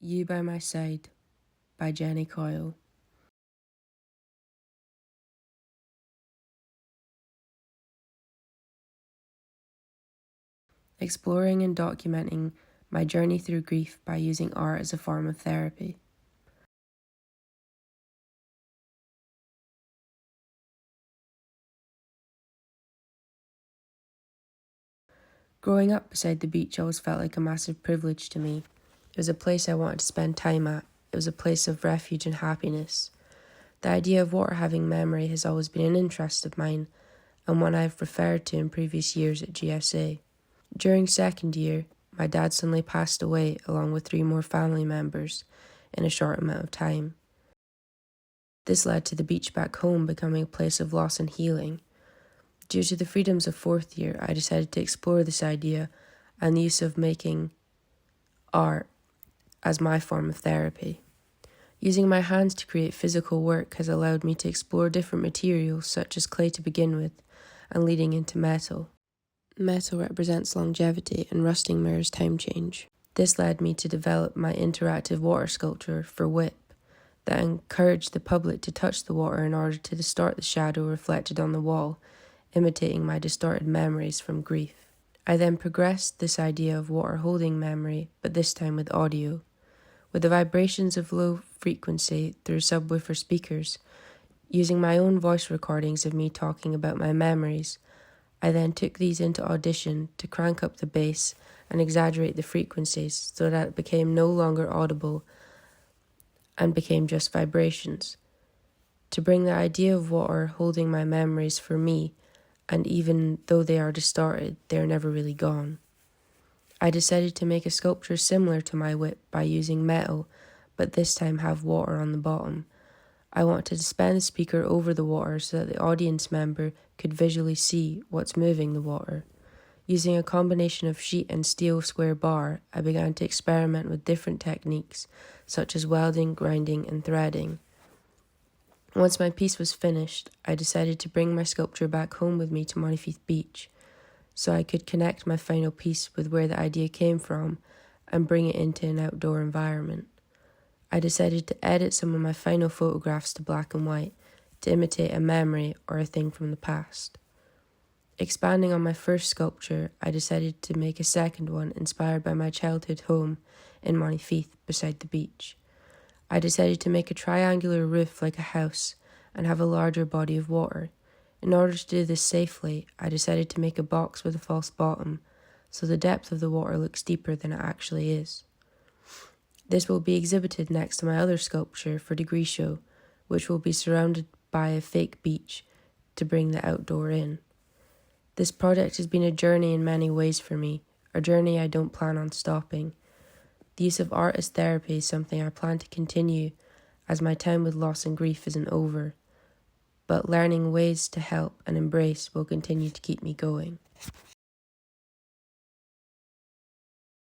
You by My Side by Jenny Coyle. Exploring and documenting my journey through grief by using art as a form of therapy. Growing up beside the beach always felt like a massive privilege to me. It was a place I wanted to spend time at. It was a place of refuge and happiness. The idea of water having memory has always been an interest of mine, and one I've referred to in previous years at GSA. During second year, my dad suddenly passed away along with 3 more family members in a short amount of time. This led to the beach back home becoming a place of loss and healing. Due to the freedoms of fourth year, I decided to explore this idea and the use of making art as my form of therapy. Using my hands to create physical work has allowed me to explore different materials such as clay to begin with and leading into metal. Metal represents longevity and rusting mirrors time change. This led me to develop my interactive water sculpture for WIP that encouraged the public to touch the water in order to distort the shadow reflected on the wall, imitating my distorted memories from grief. I then progressed this idea of water holding memory, but this time with audio. With the vibrations of low frequency through subwoofer speakers, using my own voice recordings of me talking about my memories, I then took these into Audition to crank up the bass and exaggerate the frequencies so that it became no longer audible and became just vibrations. To bring the idea of water holding my memories for me, and even though they are distorted, they are never really gone. I decided to make a sculpture similar to my WIP by using metal, but this time have water on the bottom. I wanted to span the speaker over the water so that the audience member could visually see what's moving the water. Using a combination of sheet and steel square bar, I began to experiment with different techniques, such as welding, grinding, and threading. Once my piece was finished, I decided to bring my sculpture back home with me to Montefieth Beach, so I could connect my final piece with where the idea came from and bring it into an outdoor environment. I decided to edit some of my final photographs to black and white to imitate a memory or a thing from the past. Expanding on my first sculpture, I decided to make a second one inspired by my childhood home in Montefieth beside the beach. I decided to make a triangular roof like a house and have a larger body of water. In order to do this safely, I decided to make a box with a false bottom, so the depth of the water looks deeper than it actually is. This will be exhibited next to my other sculpture for Degree Show, which will be surrounded by a fake beach to bring the outdoor in. This project has been a journey in many ways for me, a journey I don't plan on stopping. The use of art as therapy is something I plan to continue as my time with loss and grief isn't over, but learning ways to help and embrace will continue to keep me going.